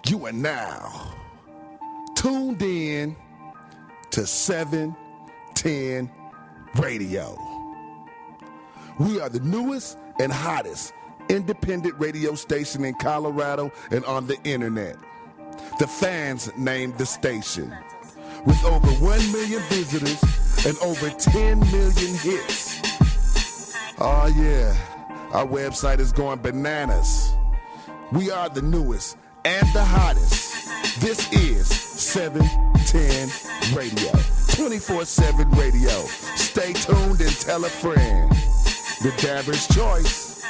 You are now tuned in to 710 Radio. We are the newest and hottest independent radio station in Colorado and on the internet. The fans named the station. With over 1 million visitors and over 10 million hits. Oh yeah, our website is going bananas. We are the newest and the hottest. This is 710 Radio. 24/7 radio. Stay tuned and tell a friend. The Dabber's Choice.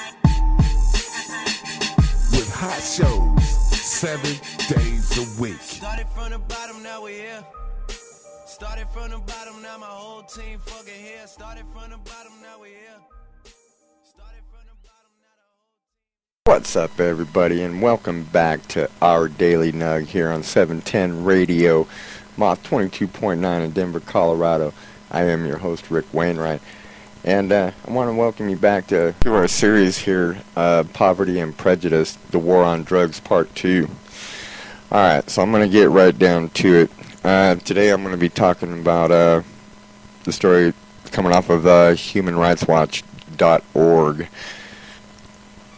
With hot shows 7 days a week. Started from the bottom, now we're here. Started from the bottom, now my whole team fucking here. Started from the bottom, now we're here. Started from the bottom, now the whole team. What's up, everybody, and welcome back to our Daily Nug here on 710 Radio, Moth 22.9 in Denver, Colorado. I am your host, Rick Wainwright, and I want to welcome you back to our series here, Poverty and Prejudice, The War on Drugs, Part 2. Alright, so I'm going to get right down to it. Today I'm going to be talking about the story coming off of humanrightswatch.org.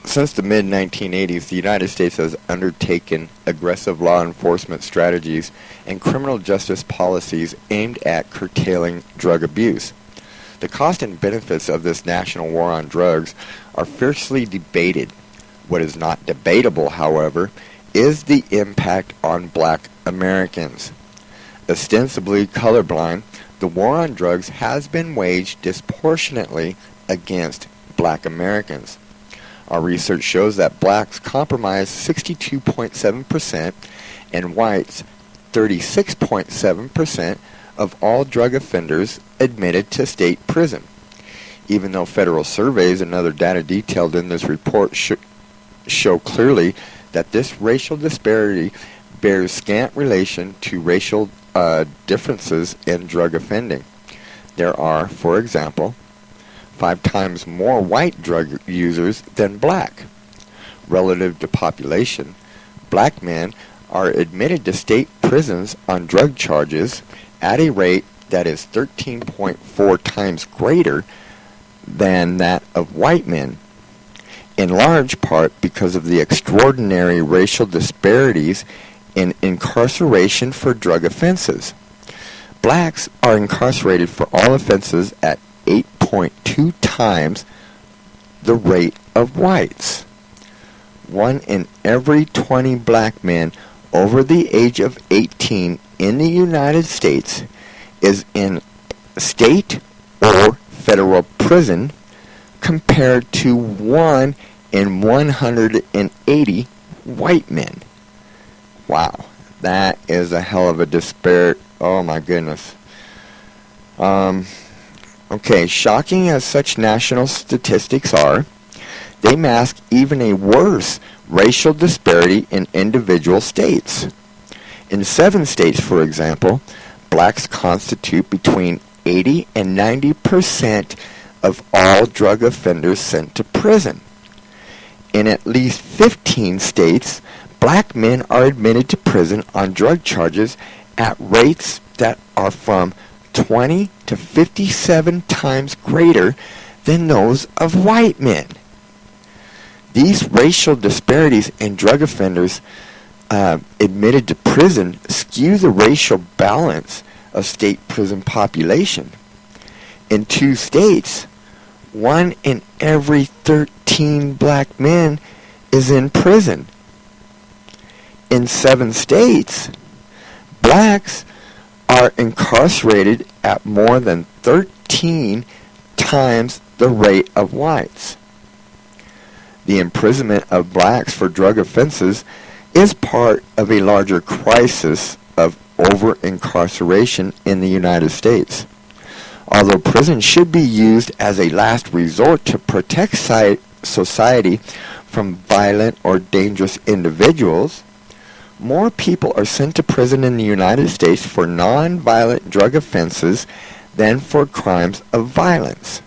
Since the mid-1980s, the United States has undertaken aggressive law enforcement strategies and criminal justice policies aimed at curtailing drug abuse. The cost and benefits of this national war on drugs are fiercely debated. What is not debatable, however, is the impact on black Americans. Ostensibly colorblind, the war on drugs has been waged disproportionately against black Americans. Our research shows that blacks comprise 62.7% and whites 36.7% of all drug offenders admitted to state prison. Even though federal surveys and other data detailed in this report show clearly that this racial disparity bears scant relation to racial differences in drug offending. There are, for example, 5 times more white drug users than black. Relative to population, black men are admitted to state prisons on drug charges at a rate that is 13.4 times greater than that of white men, in large part because of the extraordinary racial disparities in incarceration for drug offenses. Blacks are incarcerated for all offenses at 8.2 times the rate of whites. 1 in every 20 black men over the age of 18 in the United States is in state or federal prison, compared to 1 in 180 white men. Wow, that is a hell of a disparity. Oh my goodness. Okay, shocking as such national statistics are, they mask even a worse racial disparity in individual states. In 7 states, for example, blacks constitute between 80 and 90% of all drug offenders sent to prison. In at least 15 states, black men are admitted to prison on drug charges at rates that are from 20 to 57 times greater than those of white men. These racial disparities in drug offenders admitted to prison skew the racial balance of state prison population. In 2 states, 1 in every 13 black men is in prison. In 7 states, blacks are incarcerated at more than 13 times the rate of whites. The imprisonment of blacks for drug offenses is part of a larger crisis of over-incarceration in the United States. Although prison should be used as a last resort to protect society from violent or dangerous individuals, more people are sent to prison in the United States for non-violent drug offenses than for crimes of violence.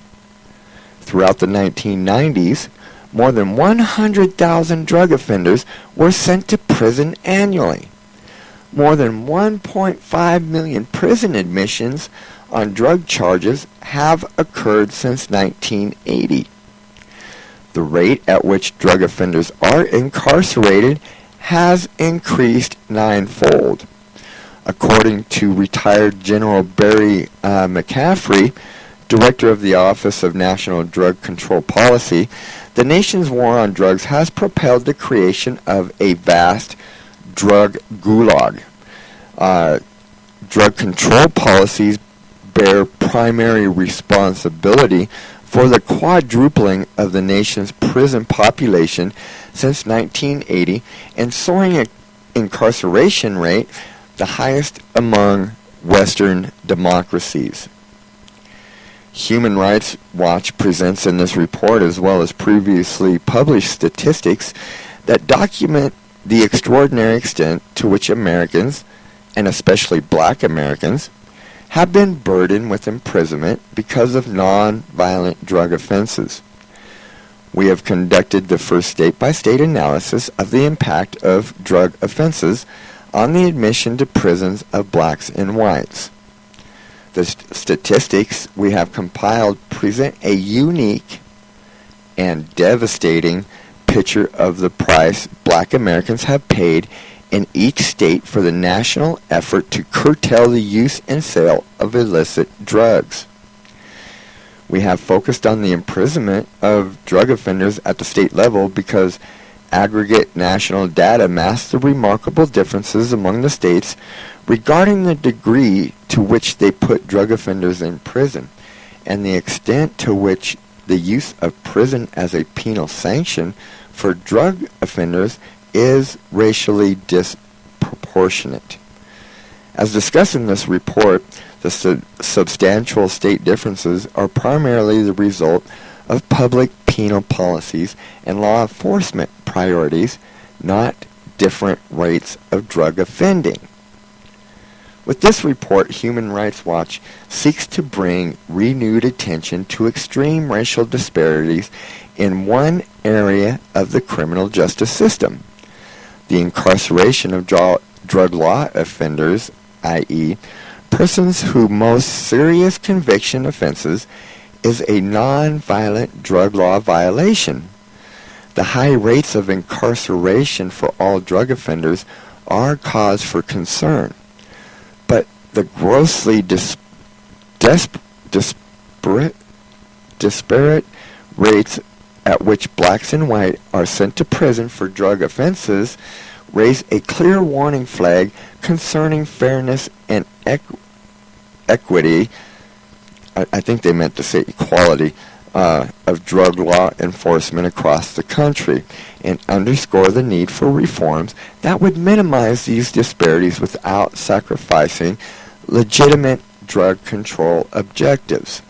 Throughout the 1990s, more than 100,000 drug offenders were sent to prison annually. More than 1.5 million prison admissions on drug charges have occurred since 1980. The rate at which drug offenders are incarcerated has increased ninefold. According to retired General Barry McCaffrey, Director of the Office of National Drug Control Policy, the nation's war on drugs has propelled the creation of a vast drug gulag. Drug control policies bear primary responsibility for the quadrupling of the nation's prison population since 1980 and soaring incarceration rate, the highest among Western democracies. Human Rights Watch presents in this report, as well as previously published statistics that document the extraordinary extent to which Americans, and especially black Americans, have been burdened with imprisonment because of non-violent drug offenses. We have conducted the first state-by-state analysis of the impact of drug offenses on the admission to prisons of blacks and whites. The statistics we have compiled present a unique and devastating picture of the price black Americans have paid in each state for the national effort to curtail the use and sale of illicit drugs. We have focused on the imprisonment of drug offenders at the state level because aggregate national data masks the remarkable differences among the states regarding the degree to which they put drug offenders in prison and the extent to which the use of prison as a penal sanction for drug offenders is racially disproportionate. As discussed in this report, the substantial state differences are primarily the result of public penal policies and law enforcement priorities, not different rates of drug offending. With this report, Human Rights Watch seeks to bring renewed attention to extreme racial disparities in one area of the criminal justice system: the incarceration of drug law offenders, i.e., persons whose most serious conviction offenses is a non-violent drug law violation. The high rates of incarceration for all drug offenders are cause for concern, but the grossly disparate rates at which blacks and whites are sent to prison for drug offenses raise a clear warning flag concerning fairness and equity. I think they meant to say equality of drug law enforcement across the country, and underscore the need for reforms that would minimize these disparities without sacrificing legitimate drug control objectives.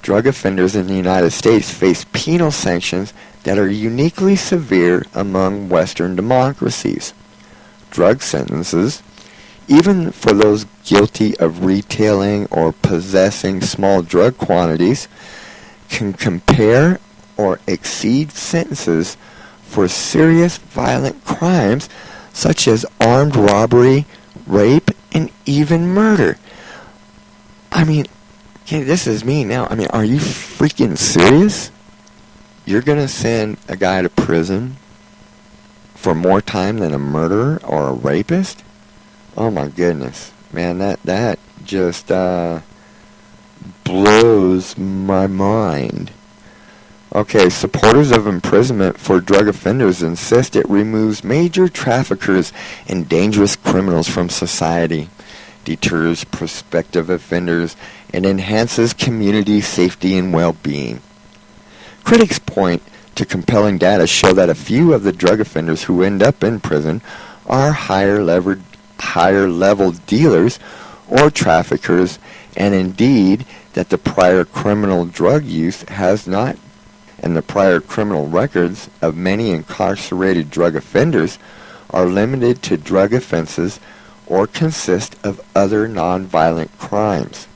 Drug offenders in the United States face penal sanctions that are uniquely severe among Western democracies. Drug sentences, even for those guilty of retailing or possessing small drug quantities, can compare or exceed sentences for serious violent crimes such as armed robbery, rape, and even murder. I mean, okay, this is me now. I mean, are you freaking serious? You're going to send a guy to prison for more time than a murderer or a rapist? Oh my goodness. Man, that just blows my mind. Okay, supporters of imprisonment for drug offenders insist it removes major traffickers and dangerous criminals from society, deters prospective offenders, and enhances community safety and well-being. Critics point to compelling data show that a few of the drug offenders who end up in prison are higher level dealers or traffickers, and indeed that the prior criminal drug use has not, and the prior criminal records of many incarcerated drug offenders are limited to drug offenses or consist of other nonviolent crimes.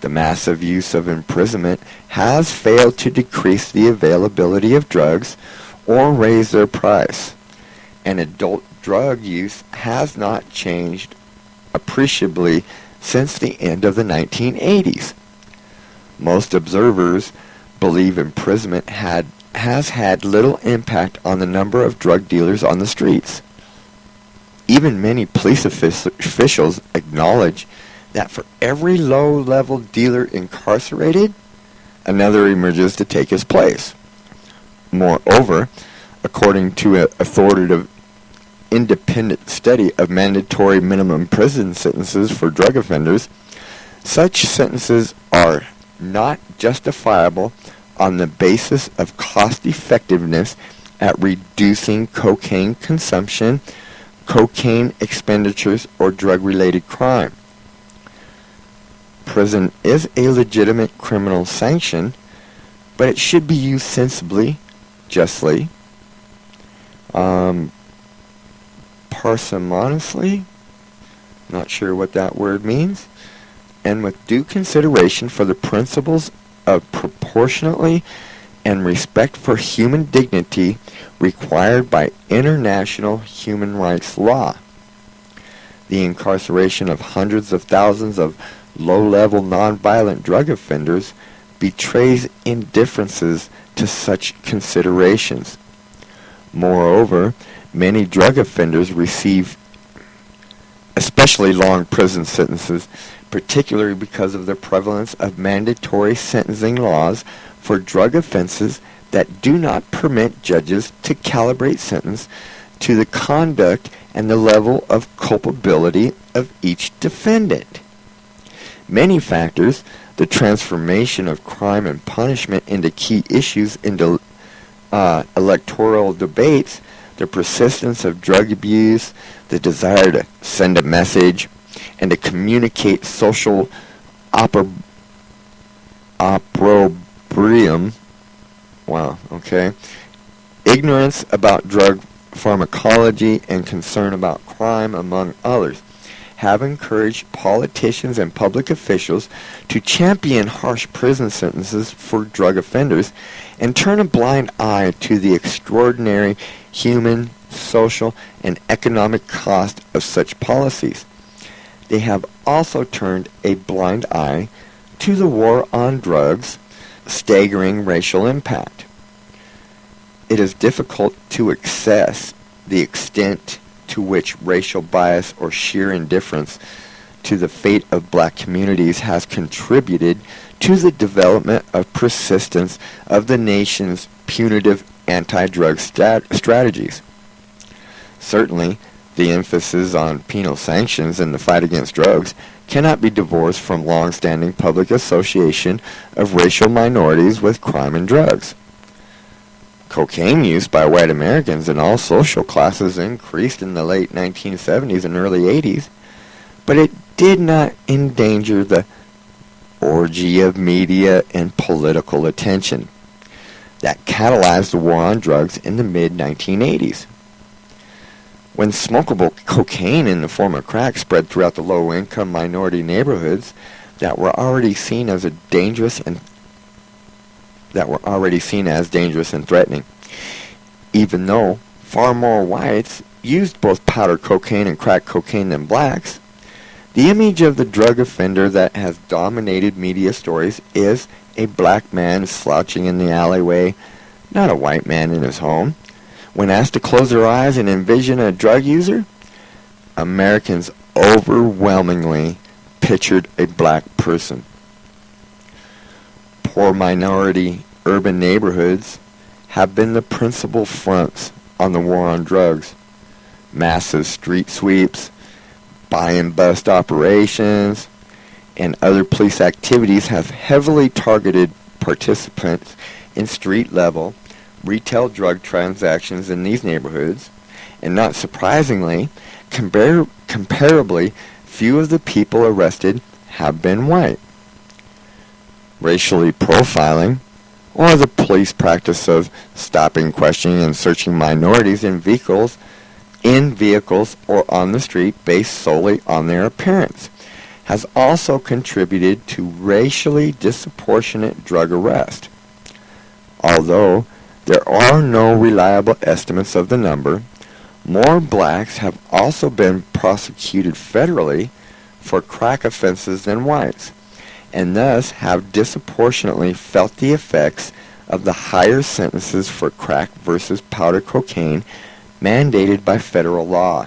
The massive use of imprisonment has failed to decrease the availability of drugs or raise their price, and adult drug use has not changed appreciably since the end of the 1980s. Most observers believe imprisonment has had little impact on the number of drug dealers on the streets. Even many police officials acknowledge that for every low-level dealer incarcerated, another emerges to take his place. Moreover, according to an authoritative independent study of mandatory minimum prison sentences for drug offenders, such sentences are not justifiable on the basis of cost-effectiveness at reducing cocaine consumption, cocaine expenditures, or drug-related crime. Prison is a legitimate criminal sanction, but it should be used sensibly, justly, parsimoniously, not sure what that word means, and with due consideration for the principles of proportionality and respect for human dignity required by international human rights law. The incarceration of hundreds of thousands of low-level nonviolent drug offenders betrays indifferences to such considerations. Moreover, many drug offenders receive especially long prison sentences, particularly because of the prevalence of mandatory sentencing laws for drug offenses that do not permit judges to calibrate sentence to the conduct and the level of culpability of each defendant. Many factors, the transformation of crime and punishment into key issues into electoral debates, the persistence of drug abuse, the desire to send a message, and to communicate social opprobrium, ignorance about drug pharmacology, and concern about crime, among others, have encouraged politicians and public officials to champion harsh prison sentences for drug offenders and turn a blind eye to the extraordinary human, social, and economic cost of such policies. They have also turned a blind eye to the war on drugs' staggering racial impact. It is difficult to assess the extent to which racial bias or sheer indifference to the fate of black communities has contributed to the development of persistence of the nation's punitive anti-drug strategies. Certainly, the emphasis on penal sanctions in the fight against drugs cannot be divorced from long-standing public association of racial minorities with crime and drugs. Cocaine use by white Americans in all social classes increased in the late 1970s and early 80s, but it did not endanger the orgy of media and political attention that catalyzed the war on drugs in the mid-1980s. When smokable cocaine in the form of crack spread throughout the low-income minority neighborhoods that were already seen as dangerous and threatening, even though far more whites used both powder cocaine and crack cocaine than blacks, the image of the drug offender that has dominated media stories is a black man slouching in the alleyway, not a white man in his home. When asked to close their eyes and envision a drug user, Americans overwhelmingly pictured a black person. Poor minority urban neighborhoods have been the principal fronts on the war on drugs. Massive street sweeps, buy and bust operations, and other police activities have heavily targeted participants in street-level retail drug transactions in these neighborhoods, and not surprisingly, comparably few of the people arrested have been white. Racially profiling, or the police practice of stopping, questioning, and searching minorities in vehicles or on the street based solely on their appearance, has also contributed to racially disproportionate drug arrest. Although there are no reliable estimates of the number, more blacks have also been prosecuted federally for crack offenses than whites, and thus have disproportionately felt the effects of the higher sentences for crack versus powder cocaine mandated by federal law.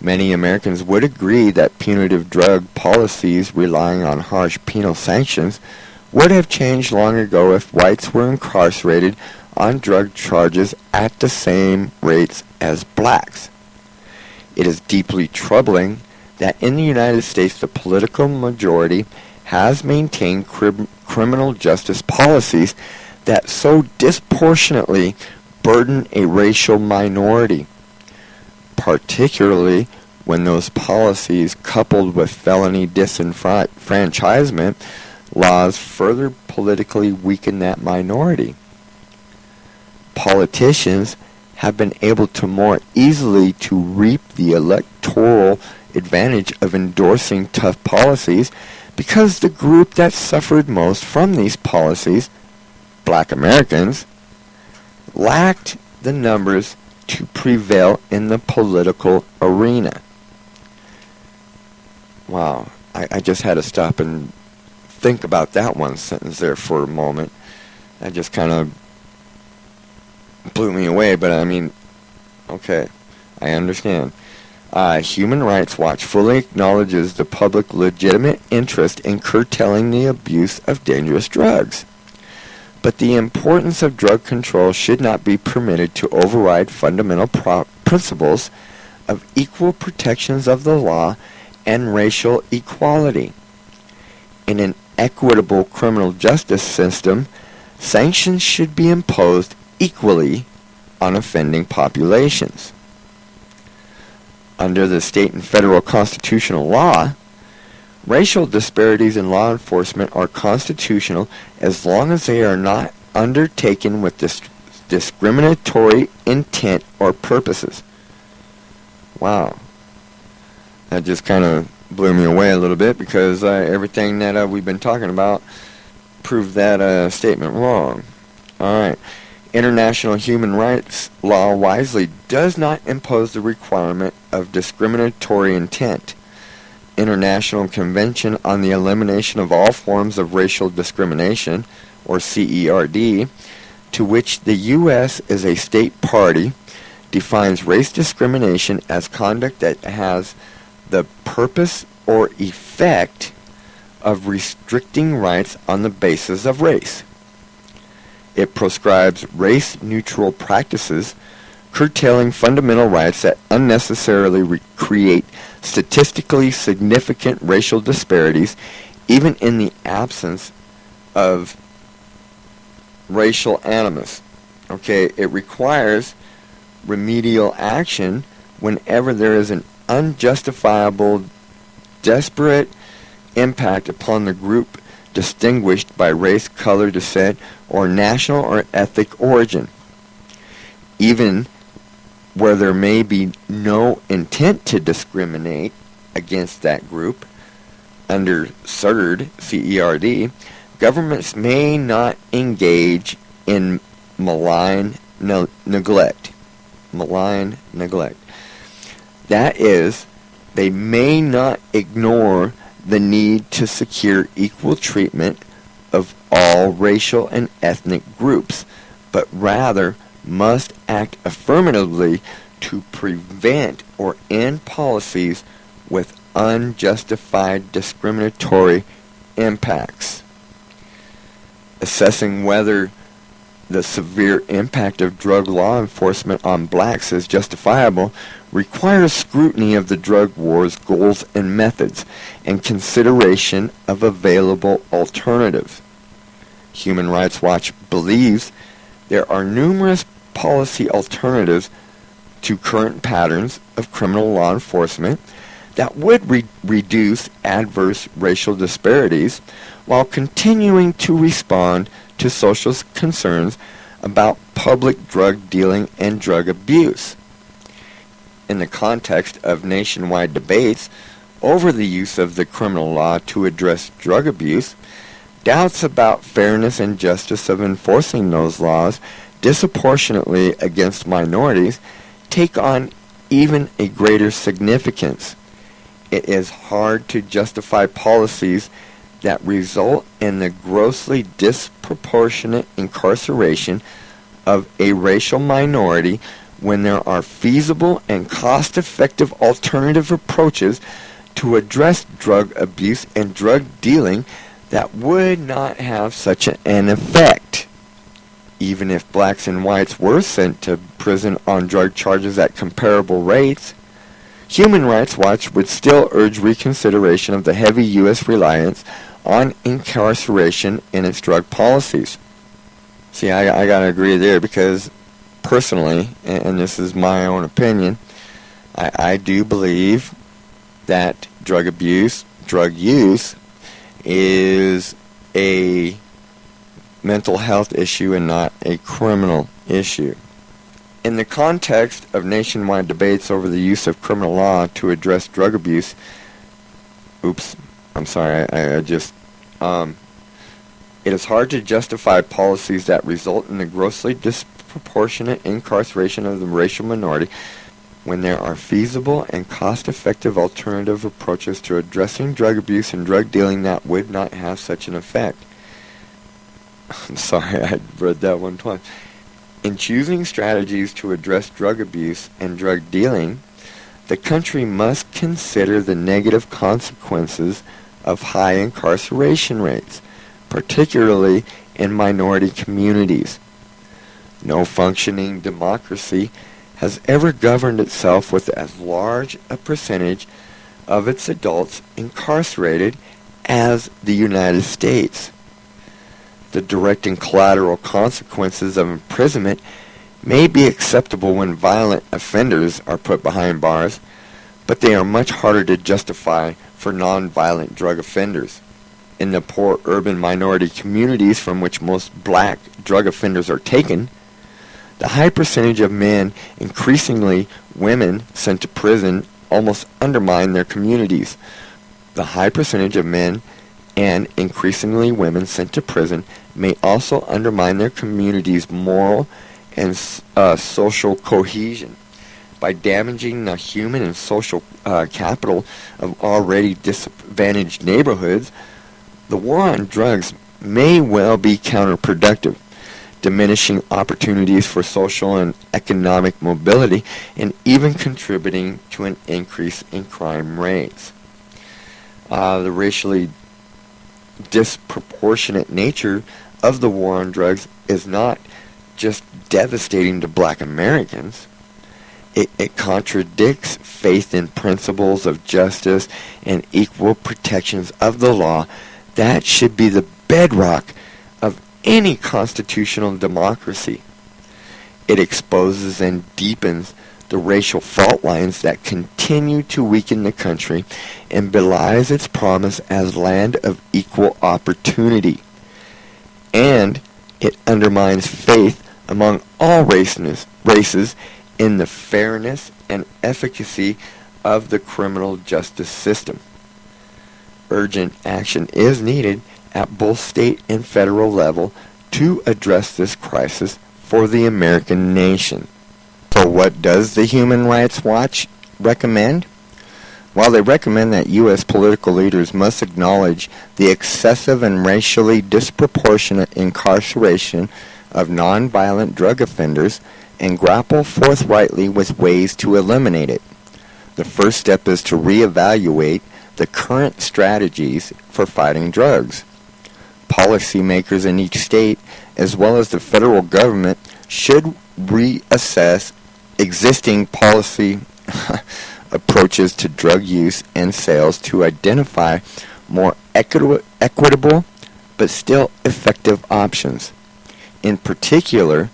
Many Americans would agree that punitive drug policies relying on harsh penal sanctions would have changed long ago if whites were incarcerated on drug charges at the same rates as blacks. It is deeply troubling that in the United States the political majority has maintained criminal justice policies that so disproportionately burden a racial minority, particularly when those policies, coupled with felony disenfranchisement laws, further politically weaken that minority. Politicians have been able to more easily to reap the electoral advantage of endorsing tough policies because the group that suffered most from these policies, black Americans, lacked the numbers to prevail in the political arena. Wow, I just had to stop and think about that one sentence there for a moment. That just kind of blew me away, but I mean, okay, I understand. Human Rights Watch fully acknowledges the public legitimate interest in curtailing the abuse of dangerous drugs. But the importance of drug control should not be permitted to override fundamental principles of equal protections of the law and racial equality. In an equitable criminal justice system, sanctions should be imposed equally on offending populations. Under the state and federal constitutional law, racial disparities in law enforcement are constitutional as long as they are not undertaken with discriminatory intent or purposes. Wow. That just kind of blew me away a little bit because everything that we've been talking about proved that statement wrong. Alright. International human rights law wisely does not impose the requirement of discriminatory intent. International Convention on the Elimination of All Forms of Racial Discrimination, or CERD, to which the U.S. is a state party, defines race discrimination as conduct that has the purpose or effect of restricting rights on the basis of race. It proscribes race-neutral practices, curtailing fundamental rights that unnecessarily create statistically significant racial disparities, even in the absence of racial animus. Okay, it requires remedial action whenever there is an unjustifiable, desperate impact upon the group distinguished by race, color, descent, or national or ethnic origin, even where there may be no intent to discriminate against that group. Under CERD, governments may not engage in malign neglect. That is, they may not ignore the need to secure equal treatment of all racial and ethnic groups, but rather must act affirmatively to prevent or end policies with unjustified discriminatory impacts. Assessing whether the severe impact of drug law enforcement on blacks is justifiable requires scrutiny of the drug war's goals and methods and consideration of available alternatives. Human Rights Watch believes there are numerous policy alternatives to current patterns of criminal law enforcement that would reduce adverse racial disparities while continuing to respond to social concerns about public drug dealing and drug abuse. In the context of nationwide debates over the use of the criminal law to address drug abuse, doubts about fairness and justice of enforcing those laws disproportionately against minorities take on even a greater significance. It is hard to justify policies that result in the grossly disproportionate incarceration of a racial minority when there are feasible and cost-effective alternative approaches to address drug abuse and drug dealing that would not have such an effect. Even if blacks and whites were sent to prison on drug charges at comparable rates, Human Rights Watch would still urge reconsideration of the heavy U.S. reliance on incarceration in its drug policies. See, I gotta agree there, because personally, and this is my own opinion, I do believe that drug abuse, drug use, is a mental health issue and not a criminal issue. In the context of nationwide debates over the use of criminal law to address drug abuse, it is hard to justify policies that result in the grossly disproportionate incarceration of the racial minority when there are feasible and cost-effective alternative approaches to addressing drug abuse and drug dealing that would not have such an effect. I'm sorry, I read that one twice. In choosing strategies to address drug abuse and drug dealing, the country must consider the negative consequences of high incarceration rates, particularly in minority communities. No functioning democracy has ever governed itself with as large a percentage of its adults incarcerated as the United States. The direct and collateral consequences of imprisonment may be acceptable when violent offenders are put behind bars, but they are much harder to justify for non-violent drug offenders. In the poor urban minority communities from which most black drug offenders are taken, the high percentage of men, increasingly women, sent to prison almost undermine their communities. The high percentage of men and increasingly women sent to prison may also undermine their communities' moral and social cohesion by damaging the human and social capital of already disadvantaged neighborhoods. The war on drugs may well be counterproductive, diminishing opportunities for social and economic mobility and even contributing to an increase in crime rates. The racially disproportionate nature of the war on drugs is not just devastating to black Americans. It contradicts faith in principles of justice and equal protections of the law that should be the bedrock of any constitutional democracy. It exposes and deepens the racial fault lines that continue to weaken the country and belies its promise as land of equal opportunity. And it undermines faith among all races in the fairness and efficacy of the criminal justice system. Urgent action is needed at both state and federal level to address this crisis for the American nation. So what does the Human Rights Watch recommend? While they recommend that U.S. political leaders must acknowledge the excessive and racially disproportionate incarceration of nonviolent drug offenders and grapple forthrightly with ways to eliminate it, the first step is to reevaluate the current strategies for fighting drugs. Policymakers in each state, as well as the federal government, should reassess existing policy approaches to drug use and sales to identify more equitable but still effective options. In particular,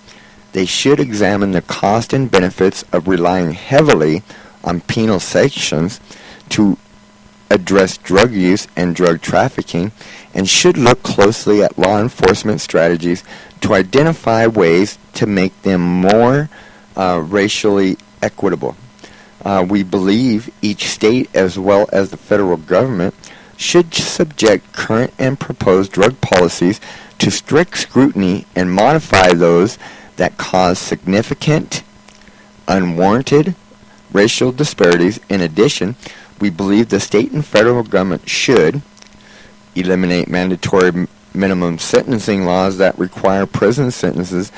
they should examine the cost and benefits of relying heavily on penal sanctions to address drug use and drug trafficking, and should look closely at law enforcement strategies to identify ways to make them more racially equitable. We believe each state as well as the federal government should subject current and proposed drug policies to strict scrutiny and modify those that cause significant, unwarranted racial disparities. In addition, we believe the state and federal government should eliminate mandatory minimum sentencing laws that require prison sentences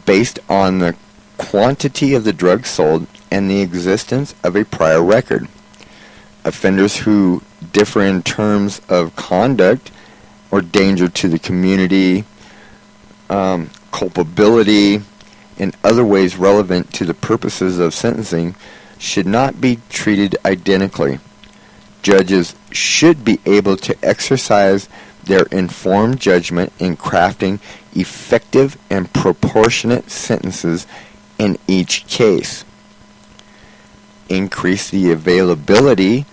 based on the quantity of the drugs sold and the existence of a prior record. Offenders who differ in terms of conduct or danger to the community, culpability, and other ways relevant to the purposes of sentencing should not be treated identically. Judges should be able to exercise their informed judgment in crafting effective and proportionate sentences in each case. Increase the availability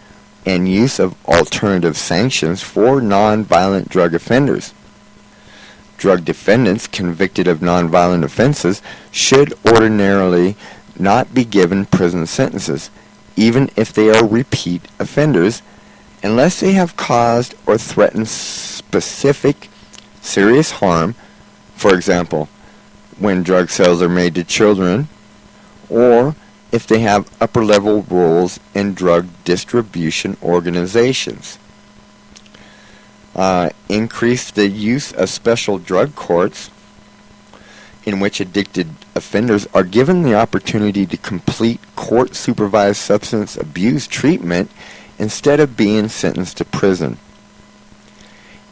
and use of alternative sanctions for nonviolent drug offenders. Drug defendants convicted of nonviolent offenses should ordinarily not be given prison sentences, even if they are repeat offenders, unless they have caused or threatened specific serious harm, for example, when drug sales are made to children, or if they have upper-level roles in drug distribution organizations. Increase the use of special drug courts in which addicted offenders are given the opportunity to complete court-supervised substance abuse treatment instead of being sentenced to prison.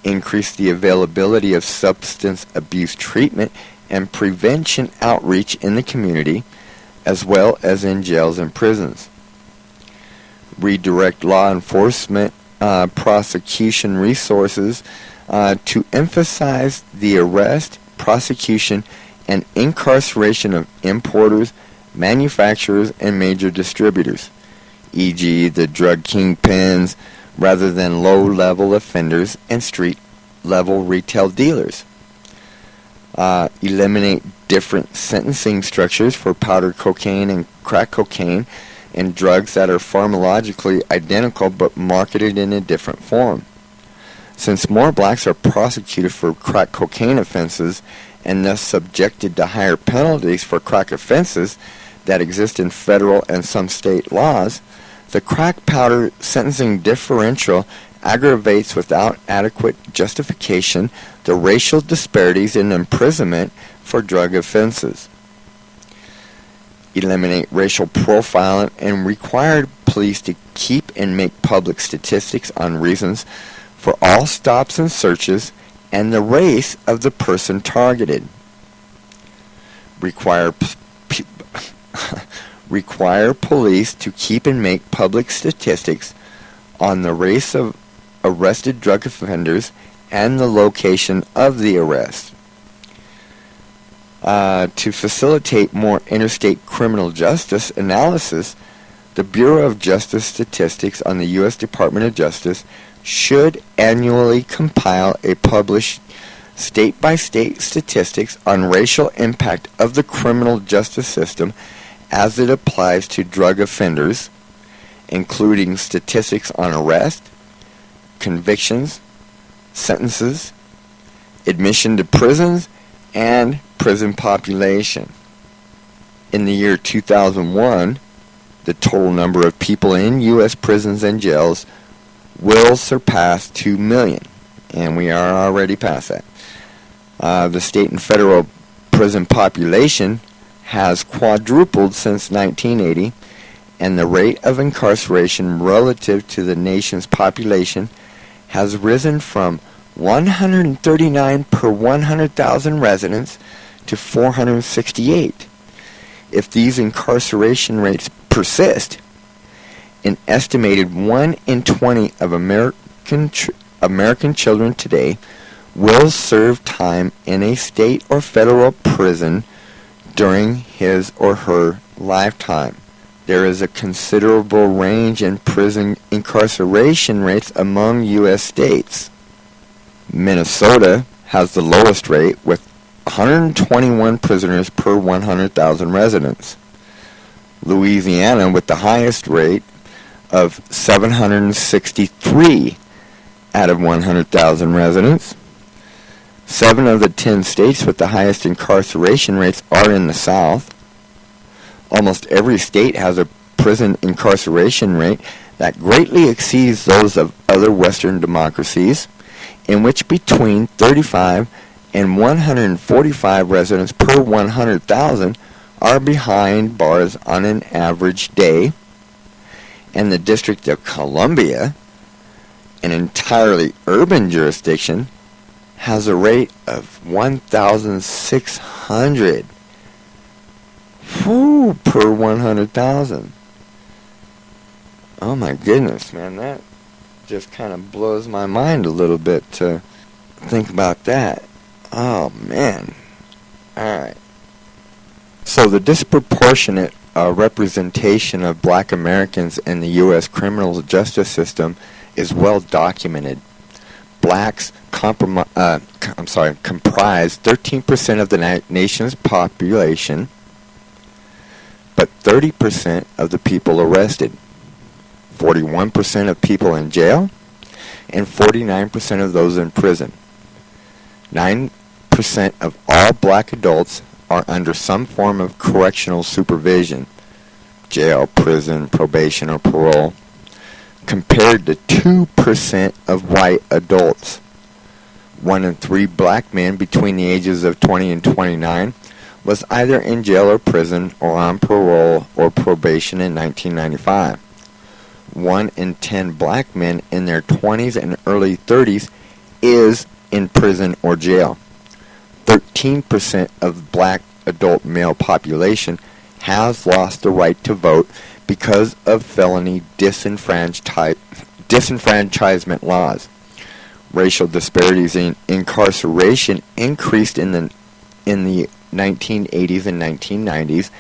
Increase the availability of substance abuse treatment and prevention outreach in the community, as well as in jails and prisons. Redirect law enforcement prosecution resources to emphasize the arrest, prosecution, and incarceration of importers, manufacturers, and major distributors, e.g. the drug kingpins, rather than low-level offenders and street-level retail dealers. Eliminate different sentencing structures for powder cocaine and crack cocaine and drugs that are pharmacologically identical but marketed in a different form. Since more blacks are prosecuted for crack cocaine offenses and thus subjected to higher penalties for crack offenses that exist in federal and some state laws, the crack powder sentencing differential aggravates without adequate justification the racial disparities in imprisonment for drug offenses. Eliminate racial profiling and require police to keep and make public statistics on reasons for all stops and searches and the race of the person targeted. Require police to keep and make public statistics on the race of arrested drug offenders and the location of the arrest. To facilitate more interstate criminal justice analysis, the Bureau of Justice Statistics on the U.S. Department of Justice should annually compile a published state-by-state statistics on racial impact of the criminal justice system as it applies to drug offenders, including statistics on arrest, convictions, sentences, admission to prisons, and prison population. In the year 2001, the total number of people in U.S. prisons and jails will surpass 2 million, and we are already past that. The state and federal prison population has quadrupled since 1980, and the rate of incarceration relative to the nation's population has risen from 139 per 100,000 residents to 468. If these incarceration rates persist, an estimated 1 in 20 of American children today will serve time in a state or federal prison during his or her lifetime. There is a considerable range in prison incarceration rates among U.S. states. Minnesota has the lowest rate with 121 prisoners per 100,000 residents. Louisiana with the highest rate of 763 out of 100,000 residents. 7 of the 10 states with the highest incarceration rates are in the South. Almost every state has a prison incarceration rate that greatly exceeds those of other Western democracies, in which between 35 and 145 residents per 100,000 are behind bars on an average day. And the District of Columbia, an entirely urban jurisdiction, has a rate of 1,600 per 100,000. Oh my goodness, man, that just kind of blows my mind a little bit to think about that. Oh man. Alright. So the disproportionate representation of black Americans in the U.S. criminal justice system is well documented. Blacks comprise 13% of the nation's population, but 30% of the people arrested, 41% of people in jail, and 49% of those in prison. 9% of all black adults are under some form of correctional supervision, jail, prison, probation, or parole, compared to 2% of white adults. 1 in 3 black men between the ages of 20 and 29 was either in jail or prison or on parole or probation in 1995. 1 in 10 black men in their 20s and early 30s is in prison or jail. 13% of the black adult male population has lost the right to vote because of felony disenfranchisement laws. Racial disparities in incarceration increased in the 1980s and 1990s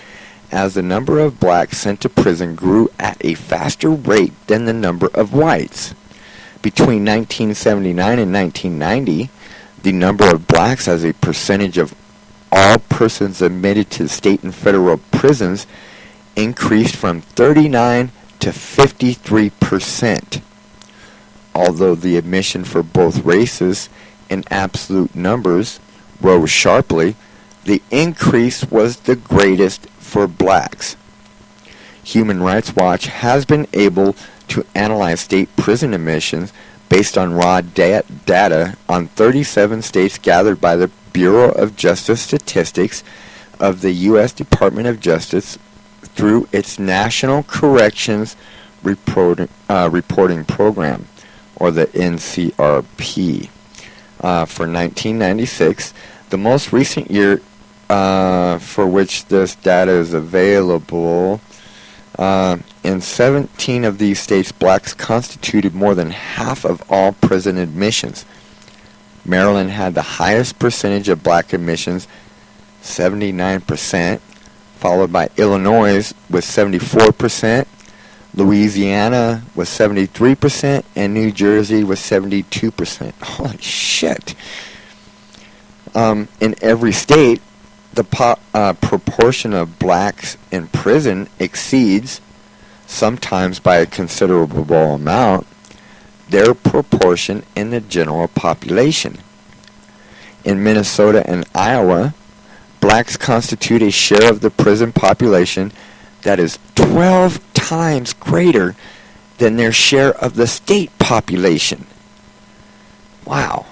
as the number of blacks sent to prison grew at a faster rate than the number of whites. Between 1979 and 1990, the number of blacks as a percentage of all persons admitted to state and federal prisons increased from 39 to 53%. Although the admission for both races in absolute numbers rose sharply, the increase was the greatest for blacks. Human Rights Watch has been able to analyze state prison admissions based on raw data on 37 states gathered by the Bureau of Justice Statistics of the U.S. Department of Justice through its National Corrections Reporting Program, or the NCRP. For 1996, the most recent year for which this data is available, in 17 of these states, blacks constituted more than half of all prison admissions. Maryland had the highest percentage of black admissions, 79%, followed by Illinois with 74%, Louisiana was 73%, and New Jersey was 72%. Holy shit. In every state, the proportion of blacks in prison exceeds, sometimes by a considerable amount, their proportion in the general population. In Minnesota and Iowa, blacks constitute a share of the prison population that is 12 times greater than their share of the state population. Wow.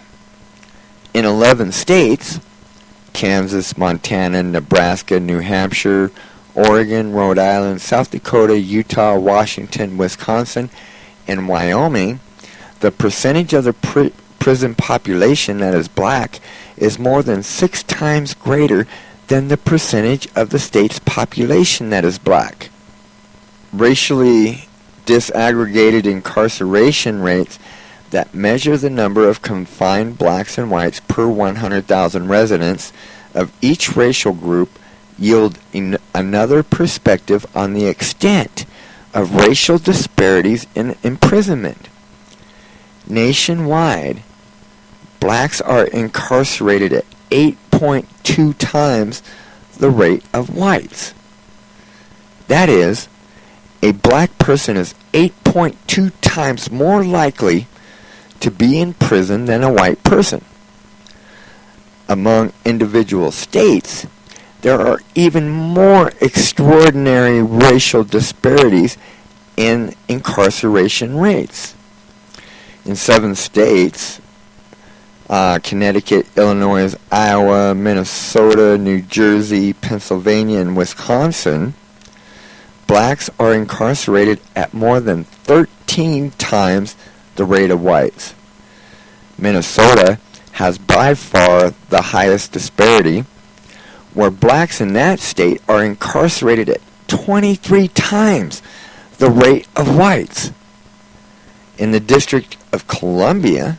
In 11 states, Kansas, Montana, Nebraska, New Hampshire, Oregon, Rhode Island, South Dakota, Utah, Washington, Wisconsin, and Wyoming, the percentage of the prison population that is black is more than 6 times greater than the percentage of the state's population that is black. Racially disaggregated incarceration rates that measure the number of confined blacks and whites per 100,000 residents of each racial group yield another perspective on the extent of racial disparities in imprisonment. Nationwide, blacks are incarcerated at 8.2 times the rate of whites. That is, a black person is 8.2 times more likely to be in prison than a white person. Among individual states, there are even more extraordinary racial disparities in incarceration rates. In 7 states, Connecticut, Illinois, Iowa, Minnesota, New Jersey, Pennsylvania, and Wisconsin, blacks are incarcerated at more than 13 times the rate of whites. Minnesota has by far the highest disparity, where blacks in that state are incarcerated at 23 times the rate of whites. In the District of Columbia,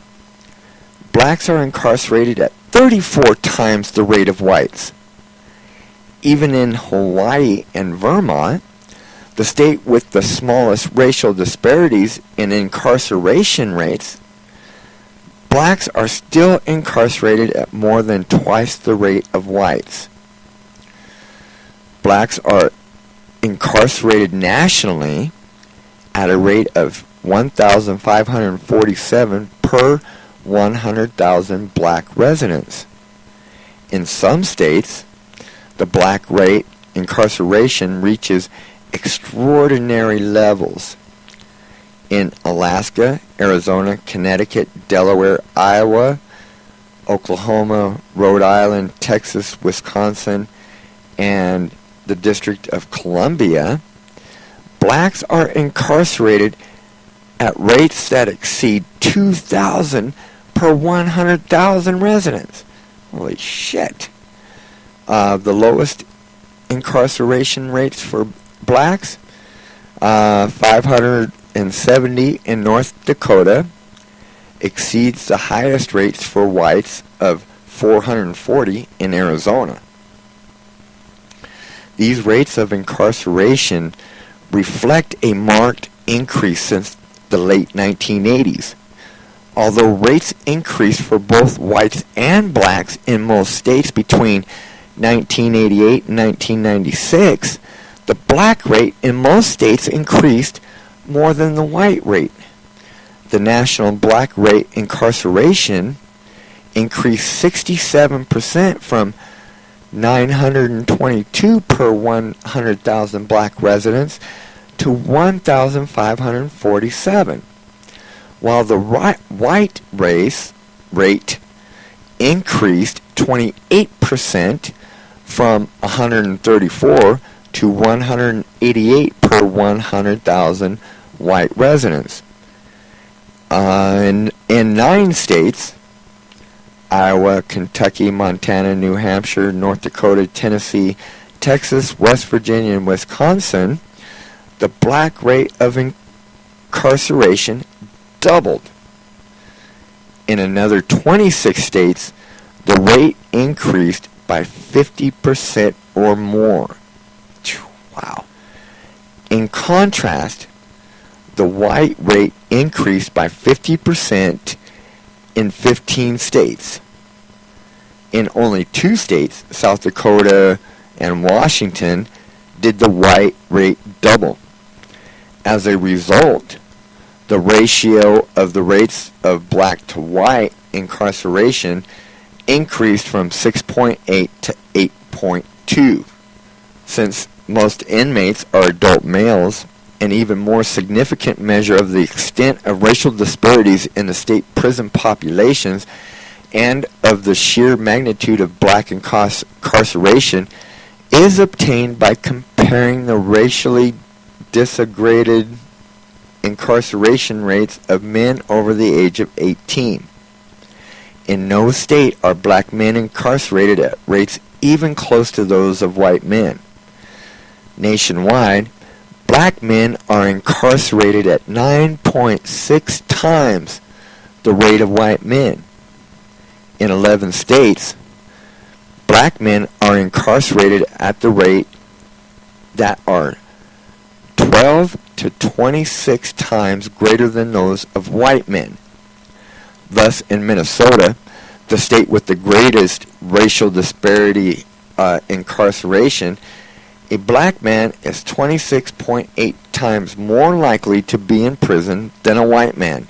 blacks are incarcerated at 34 times the rate of whites. Even in Hawaii and Vermont, the state with the smallest racial disparities in incarceration rates, blacks are still incarcerated at more than twice the rate of whites. Blacks are incarcerated nationally at a rate of 1,547 per 100,000 black residents. In some states, the black rate incarceration reaches extraordinary levels. In Alaska, Arizona, Connecticut, Delaware, Iowa, Oklahoma, Rhode Island, Texas, Wisconsin, and the District of Columbia, blacks are incarcerated at rates that exceed 2,000 per 100,000 residents. Holy shit. The lowest incarceration rates for blacks, 570 in North Dakota, exceeds the highest rates for whites of 440 in Arizona. These rates of incarceration reflect a marked increase since the late 1980s. Although rates increased for both whites and blacks in most states between 1988 and 1996, the black rate in most states increased more than the white rate. The national black rate incarceration increased 67% from 922 per 100,000 black residents to 1,547, while the white race rate increased 28% from 134 to 188 per 100,000 white residents. In 9 states, Iowa, Kentucky, Montana, New Hampshire, North Dakota, Tennessee, Texas, West Virginia, and Wisconsin, the black rate of incarceration doubled. In another 26 states, the rate increased by 50% or more. Wow. In contrast, the white rate increased by 50% in 15 states. In only 2 states, South Dakota and Washington, did the white rate double. As a result, the ratio of the rates of black to white incarceration increased from 6.8 to 8.2. Since most inmates are adult males, an even more significant measure of the extent of racial disparities in the state prison populations and of the sheer magnitude of black incarceration is obtained by comparing the racially disaggregated incarceration rates of men over the age of 18. In no state are black men incarcerated at rates even close to those of white men. Nationwide, black men are incarcerated at 9.6 times the rate of white men. In 11 states, black men are incarcerated at the rate that are 12 to 26 times greater than those of white men. Thus, in Minnesota, the state with the greatest racial disparity incarceration, a black man is 26.8 times more likely to be in prison than a white man.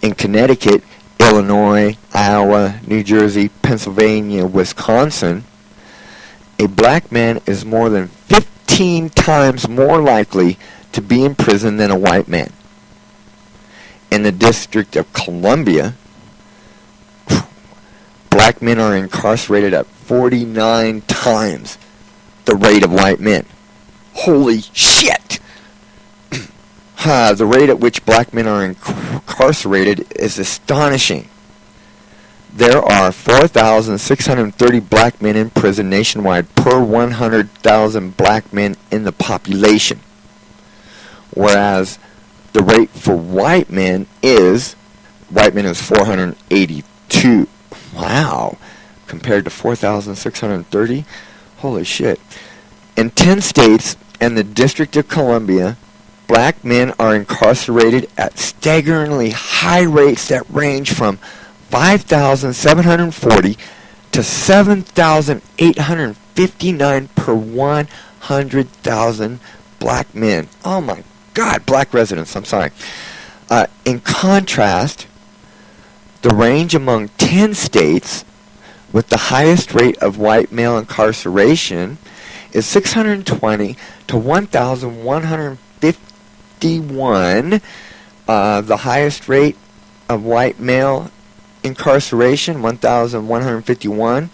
In Connecticut, Illinois, Iowa, New Jersey, Pennsylvania, Wisconsin, a black man is more than 15 times more likely to be in prison than a white man. In the District of Columbia, black men are incarcerated at 49 times the rate of white men. Holy shit! The rate at which black men are incarcerated is astonishing. There are 4,630 black men in prison nationwide per 100,000 black men in the population, whereas the rate for white men is 482. Wow. Compared to 4,630? Holy shit. In 10 states and the District of Columbia, black men are incarcerated at staggeringly high rates that range from 5,740 to 7,859 per 100,000 black men. Oh my God, black residents, I'm sorry. In contrast, the range among 10 states with the highest rate of white male incarceration is 620 to 1,151. The highest rate of white male incarceration, 1,151,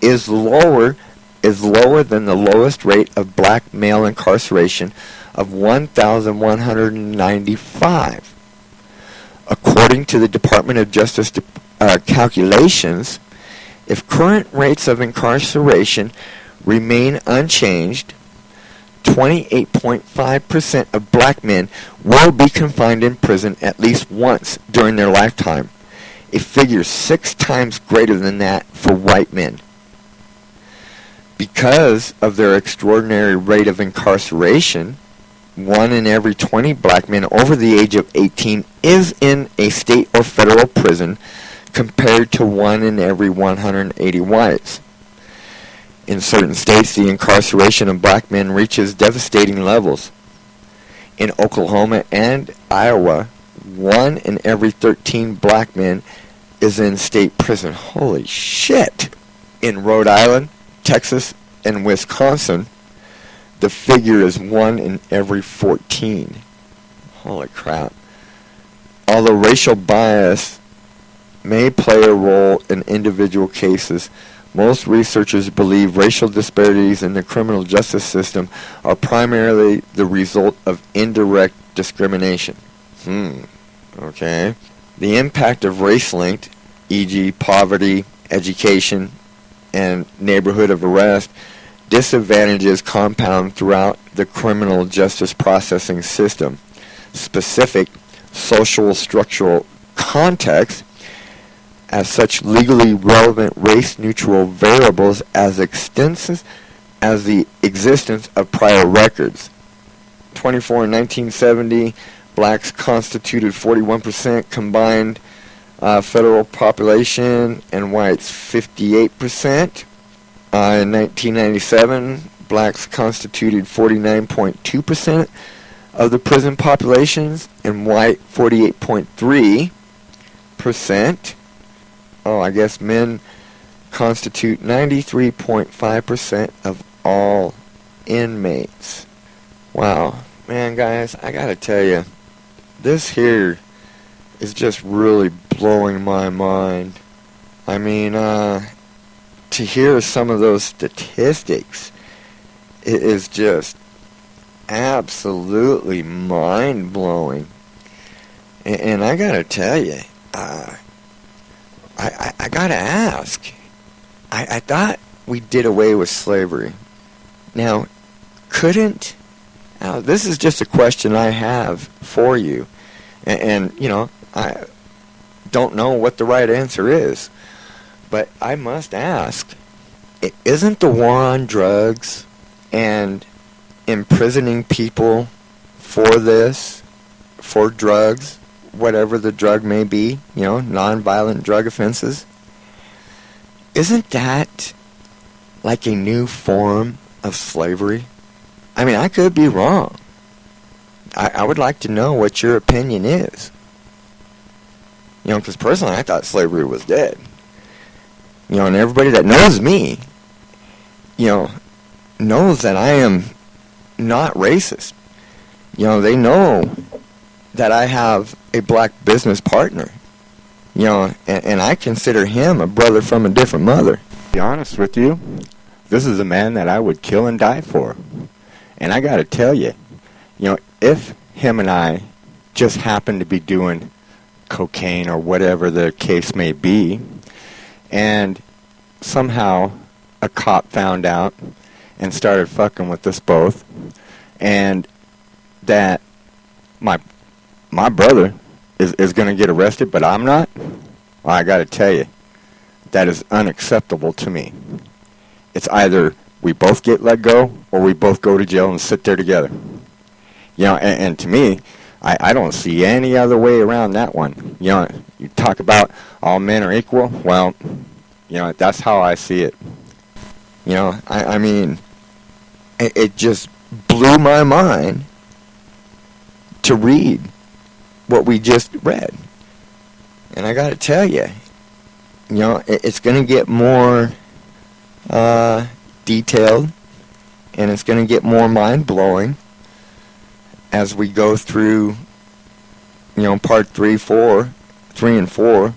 is lower than the lowest rate of black male incarceration of 1,195. According to the Department of Justice calculations, if current rates of incarceration remain unchanged, 28.5% of black men will be confined in prison at least once during their lifetime, a figure 6 times greater than that for white men. Because of their extraordinary rate of incarceration, 1 in every 20 black men over the age of 18 is in a state or federal prison, compared to 1 in every 180 whites. In certain states, the incarceration of black men reaches devastating levels. In Oklahoma and Iowa, 1 in every 13 black men is in state prison. Holy shit! In Rhode Island, Texas, and Wisconsin, the figure is 1 in every 14. Holy crap. Although racial bias may play a role in individual cases, most researchers believe racial disparities in the criminal justice system are primarily the result of indirect discrimination. Okay. The impact of race-linked, e.g. poverty, education, and neighborhood of arrest, disadvantages compound throughout the criminal justice processing system. Specific social structural context as such legally relevant race-neutral variables as extensive as the existence of prior records. 24 in 1970, blacks constituted 41% combined federal population and whites 58%. In 1997, blacks constituted 49.2% of the prison populations and white 48.3%. I guess men constitute 93.5% of all inmates. Wow. Man, guys, I gotta tell you, this here is just really blowing my mind. I mean, to hear some of those statistics, it is just absolutely mind-blowing. And I gotta tell you, I gotta ask. I thought we did away with slavery. Now, couldn't... Now, this is just a question I have for you. And, you know, I don't know what the right answer is. But I must ask, isn't the war on drugs and imprisoning people for this, for drugs, whatever the drug may be, you know, nonviolent drug offenses, isn't that like a new form of slavery? I mean, I could be wrong. I would like to know what your opinion is. You know, because personally, I thought slavery was dead. You know, and everybody that knows me, you know, knows that I am not racist. You know, they know that I have a black business partner. You know, and I consider him a brother from a different mother. To be honest with you, this is a man that I would kill and die for. And I gotta tell you, you know, if him and I just happened to be doing cocaine or whatever the case may be, and somehow a cop found out and started fucking with us both, and that my brother is going to get arrested, but I'm not, well, I got to tell you, that is unacceptable to me. It's either we both get let go or we both go to jail and sit there together. You know, and to me, I don't see any other way around that one. You know, you talk about all men are equal. Well, you know, that's how I see it. You know, I mean, it just blew my mind to read what we just read. And I got to tell you, you know, it's going to get more detailed, and it's going to get more mind-blowing as we go through, you know, part 3 and 4.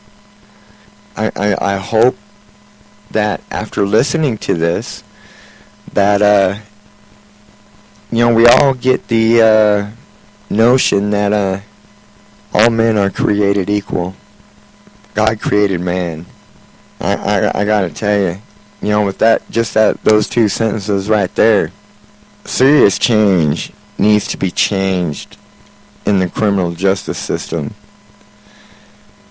I hope that after listening to this, that, you know, we all get the notion that all men are created equal. God created man. I gotta tell you, you know, with that, just those two sentences right there, serious change needs to be changed in the criminal justice system.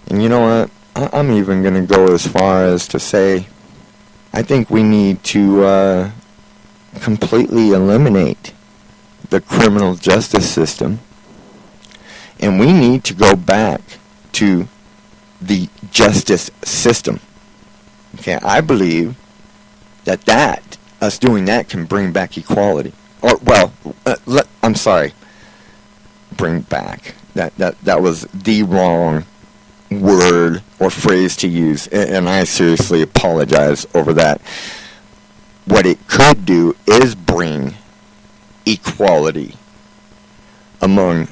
And you know what? I'm even gonna go as far as to say, I think we need to completely eliminate the criminal justice system, and we need to go back to the justice system. Okay, I believe that us doing that can bring back equality. Or, well, I'm sorry, bring back. That was the wrong word or phrase to use, and I seriously apologize over that. What it could do is bring equality among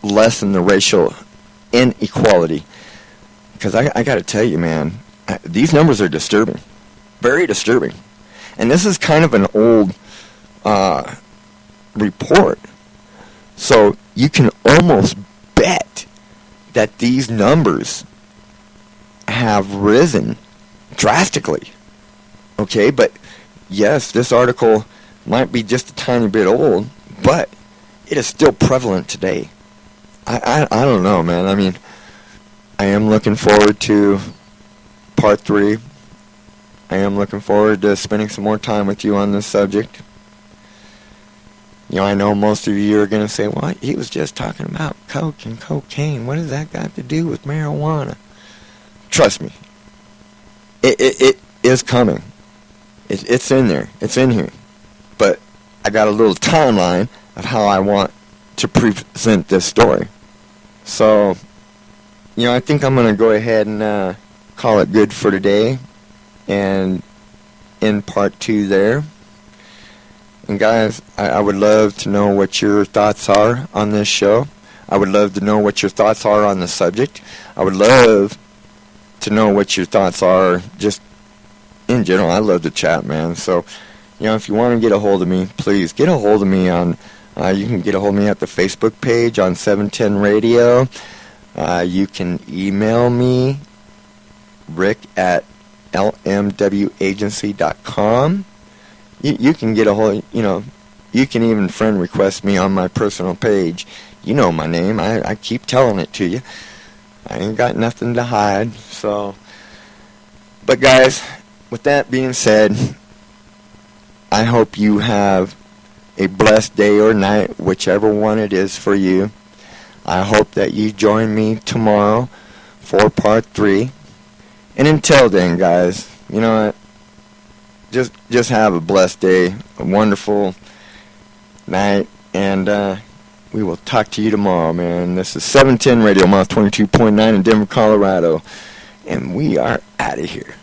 lessen the racial inequality. Because I got to tell you, man, these numbers are disturbing. Very disturbing. And this is kind of an old report. So you can almost bet that these numbers have risen drastically. Okay, but yes, this article might be just a tiny bit old, but it is still prevalent today. I don't know, man. I mean, I am looking forward to part 3. I am looking forward to spending some more time with you on this subject. You know, I know most of you are going to say, well, he was just talking about coke and cocaine. What does that got to do with marijuana? Trust me. It is coming. It's in there. It's in here. But I got a little timeline of how I want to present this story. So, you know, I think I'm going to go ahead and call it good for today and end part 2 there. And guys, I would love to know what your thoughts are on this show. I would love to know what your thoughts are on the subject. I would love to know what your thoughts are just in general. I love to chat, man. So, you know, if you want to get a hold of me, please get a hold of me on, you can get a hold of me at the Facebook page on 710 Radio. You can email me, Rick at lmwagency.com. You can get a hold, you know, you can even friend request me on my personal page. You know my name. I keep telling it to you. I ain't got nothing to hide. So, but guys, with that being said, I hope you have a blessed day or night, whichever one it is for you. I hope that you join me tomorrow for part 3. And until then, guys, you know what? just have a blessed day, a wonderful night, and we will talk to you tomorrow, man. This is 710 Radio, mile 22.9 in Denver, Colorado, and we are out of here.